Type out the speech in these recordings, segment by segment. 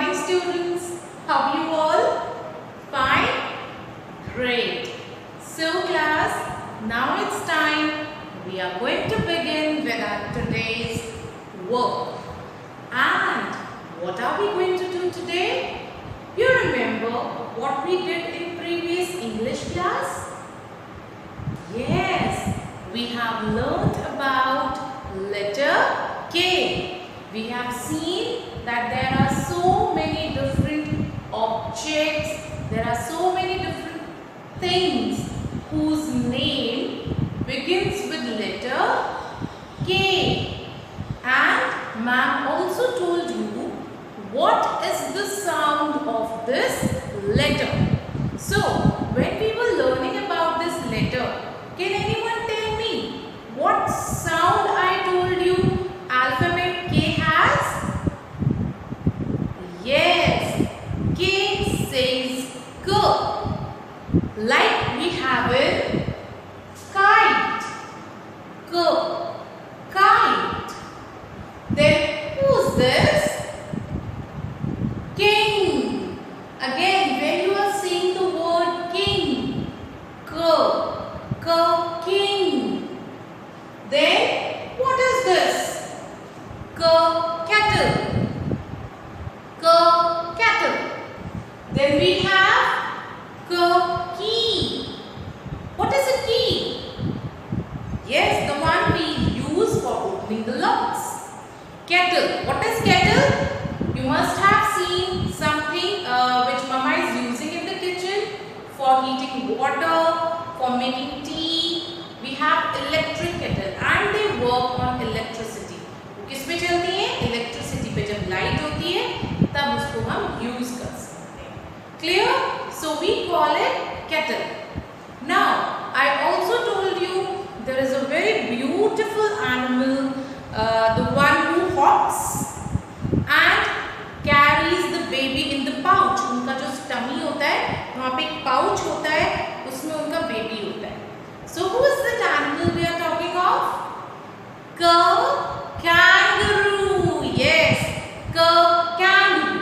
morning students. How are you all? Fine? Great. So class, now it's time. We are going to begin with our today's work. And what are we going to do today? You remember what we did in previous English class? Yes, we have learned about letter K. We have seen that there are so many different objects, there are so many different things whose name begins with letter K. And ma'am also told you what is the sound of this letter. So, when we were learning about this letter, can anyone tell me what sound I told you alphabet K has? Yes, K says K. Like we have in kite. K, kite. Then who's this? King. Again, when you are saying the word king, king. Then what is this? Kettle. Kettle. Then we have key. What is a key? Yes, the one we use for opening the locks. Kettle. What is kettle? You must have seen something which mama is using in the kitchen for heating water, for making tea. We have electric kettle and they work on electricity. किस पे चलती है? Electricity पे जब light होती है तब उसको हम use कर सकते हैं. Clear? So we call it kettle. Now I also told you there is a very beautiful animal, the one who hops and carries the baby in the pouch. उनका जो tummy होता है वहाँ पे एक pouch होता है उसमें उनका baby होता है. So who is that animal we are talking of? Kangaroo. Yes, kangaroo.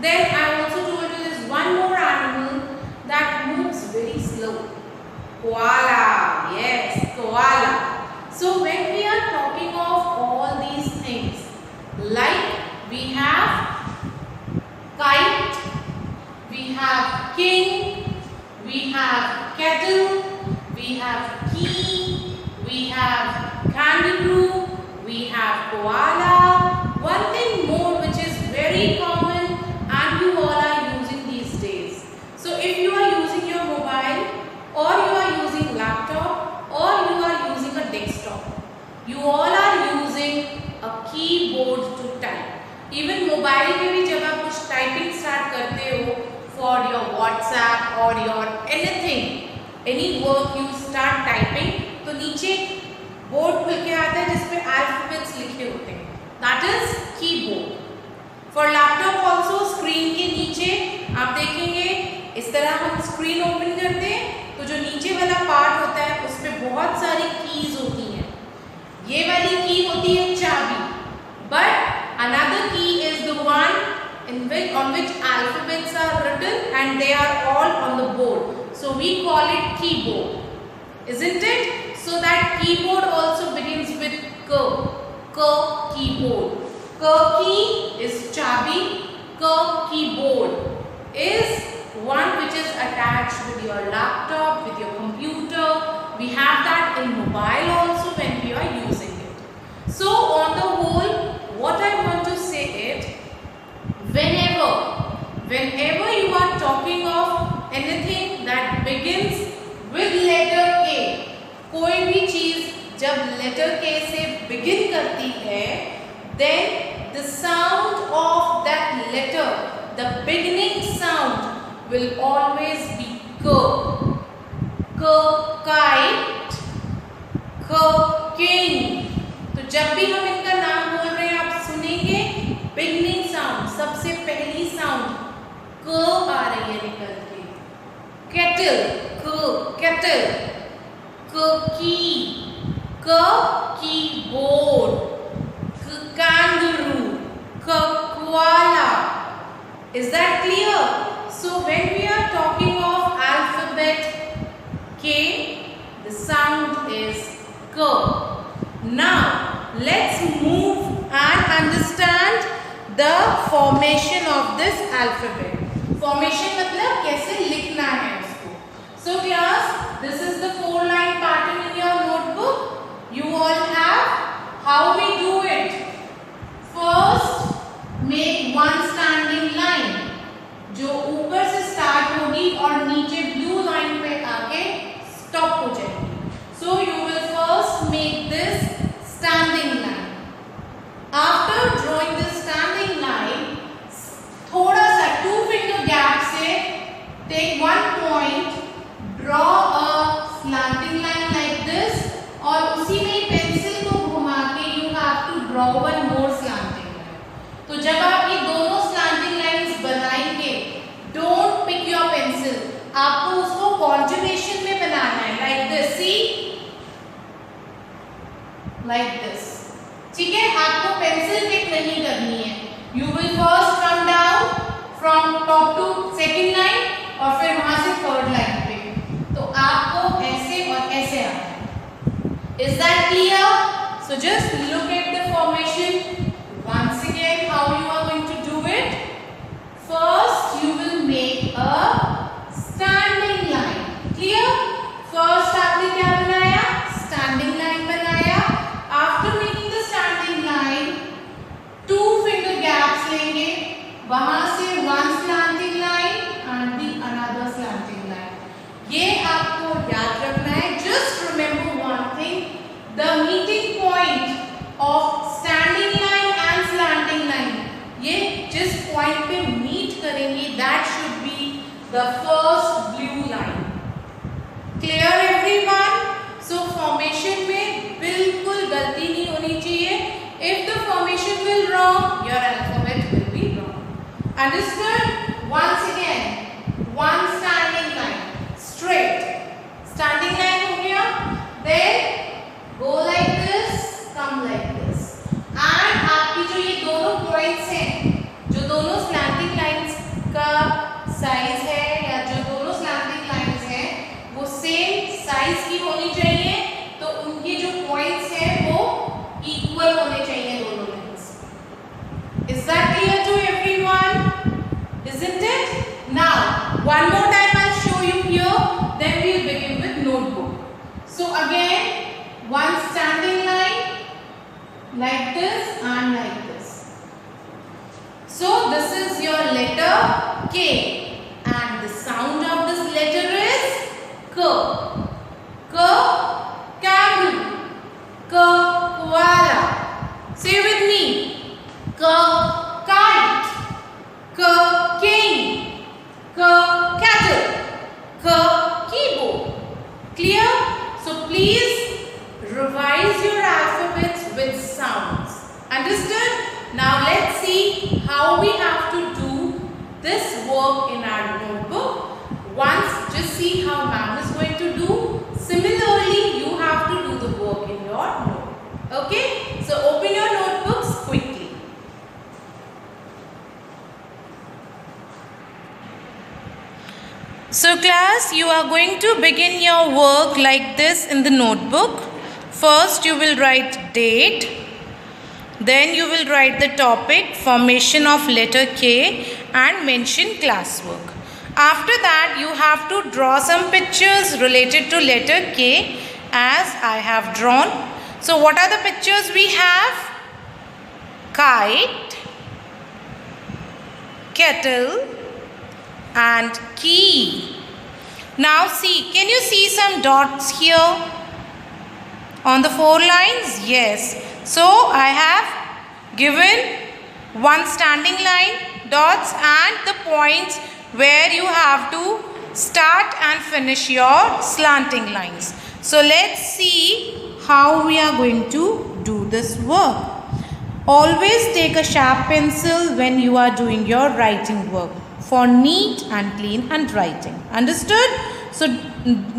Then I also told you there is one more animal that moves very slow. Koala. Yes, koala. So when we are talking of all these things, like we have kite, we have king, we have kettle, we have key, we have kangaroo, we have koala. One thing more which is very common and you all are using these days. So if you are using your mobile or you are using laptop or you are using a desktop, you all are using a keyboard to type. Even mobile में भी जब आप कुछ typing start करते हो for your WhatsApp or your anything, any work you start typing, तो नीचे board खुल के आता है जिसपे alphabets लिखे होते हैं. That is keyboard. For laptop also screen के नीचे आप देखेंगे इस तरह हम screen open करते हैं तो जो नीचे वाला part होता है उस पे बहुत सारी keys होती हैं. ये वाली key होती है चाबी. But another key is the one on which alphabets are written and they are all on the board. So we call it keyboard. Isn't it? So that keyboard also begins with K. Keyboard. K key is chabi. K keyboard is one which is attached with your laptop, with your computer. We have that in mobile also when we are using it. So on the whole, what I want to say is, whenever you are talking of anything that begins with letter K, कोई भी चीज जब letter K से begin करती है, then the sound of that letter, the beginning sound will always be K. Kite, king. तो जब भी हम इनका नाम बोल रहे हैं आप सुनेंगे beginning sound, सबसे पहली sound K आ रही है निकल के. Kettle, key, keyboard, kangaroo, koala, Is that clear? So when we are talking of alphabet K, the sound is K. Now let's move and understand the formation of this alphabet. Formation मतलब कैसे लिखना है उसको. So class, this is the 4-line pattern in your notebook. You all have. How we do it? First, make one standing line जो ऊपर से start होगी और नीचे ब्लू लाइन पे आके स्टॉप हो जाएगी. So you will first make this standing line. After drawing this standing line, थोड़ा सा 2 finger gap से take one point, draw a slanting line like this और उसी में पेंसिल को घुमा के you have to draw one more slanting line. तो जब आप ये दोनों slanting lines बनाएंगे, don't pick your pencil. आपको उसको conjugation में बनाना है like this. See, like this. ठीक है, आपको पेंसिल पिक नहीं करनी है. You will first come down from top to second line और फिर वहां से third line पे. तो आपको ऐसे और ऐसे आना है. Is that clear? So just look at the formation once again. How you are going to do it? First, you will make a standing line. Clear? First आपने क्या बनाया? Standing line बनाया. After making the standing line, 2 finger gaps लेंगे. वहां से one slanting line and the another slanting line. ये आपको याद रखना है. Just remember one thing: the meeting point of standing line and slanting line. ये जिस point पे meet करेंगे, that should be the first blue line. Clear everyone? So formation में बिल्कुल गलती नहीं होनी चाहिए. If the formation will wrong, your alphabet will be wrong. Understood? Once again, one standing line, straight. Standing line हो गया. Then go like this, come like this. And आपकी जो ये दोनों points हैं, जो दोनों slanting lines का size है या जो दोनों slanting lines हैं, वो same size की होनी चाहिए. तो उनकी जो points हैं वो equal होने चाहिए दोनों lines. Is that clear to everyone? Isn't it? Now one more time I'll show you here. Then we'll begin with notebook. So again, one standing line like this and like this. So this is your letter K, and the sound of this letter is K. K, kangaroo. K, koala. Say with me. K, kite. K, king. K, cattle. K, keyboard. Clear? So please revise your alphabets with sounds. Understood? Now let's see how we have to do this work in our notebook. Once, just see how ma'am is going to do. Similarly, you have to do the work in your notebook. Okay? So open your notebooks quickly. So class, you are going to begin your work like this in the notebook. First you will write date, then you will write the topic, formation of letter K, and mention classwork. After that you have to draw some pictures related to letter K as I have drawn. So what are the pictures we have? Kite, kettle and key. Now see, can you see some dots here on the 4 lines? Yes. So I have given one standing line, dots and the points where you have to start and finish your slanting lines. So let's see how we are going to do this work. Always take a sharp pencil when you are doing your writing work for neat and clean handwriting. Understood? So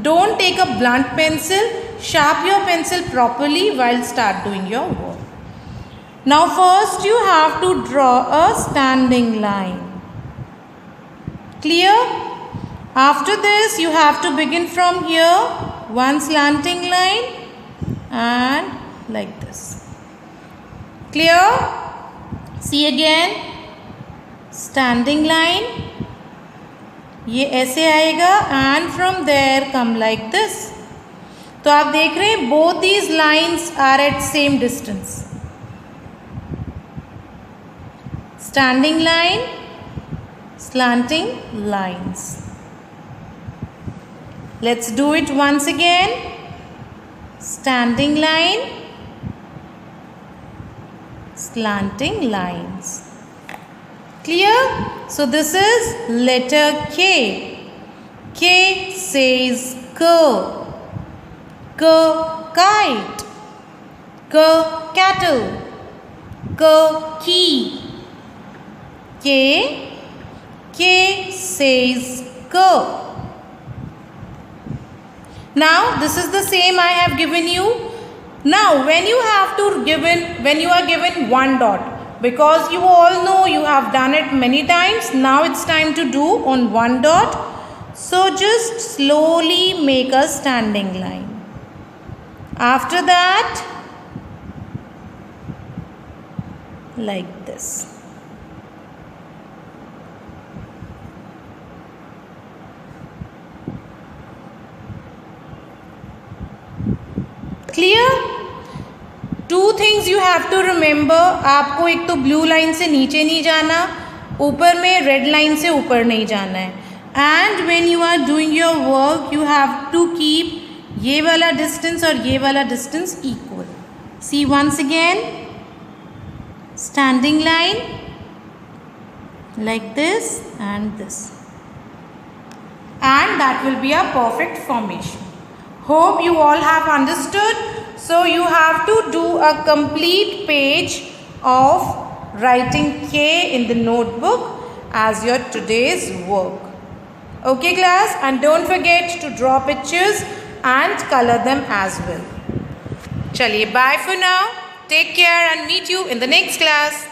don't take a blunt pencil. Sharp your pencil properly while start doing your work. Now first you have to draw a standing line. Clear? After this, you have to begin from here, one slanting line and like this. Clear? See again, standing line, ये ऐसे आएगा and from there come like this. तो आप देख रहे हैं both these lines are at same distance. Standing line, slanting lines. Let's do it once again. Standing line, slanting lines. Clear? So this is letter K. K says K. K kite. K cattle. K key. K says K. Now this is the same I have given you. Now when you are given one dot, because you all know you have done it many times, now it's time to do on one dot. So just slowly make a standing line. After that, like this. Clear? Two things you have to remember. आपको एक तो blue line से नीचे नहीं जाना, ऊपर में red line से ऊपर नहीं जाना है. And when you are doing your work, you have to keep ये वाला distance और ये वाला distance equal. See once again, standing line like this and this, and that will be a perfect formation. Hope you all have understood. So you have to do a complete page of writing K in the notebook as your today's work. Okay class, and don't forget to draw pictures and color them as well. Chaliye, bye for now. Take care and meet you in the next class.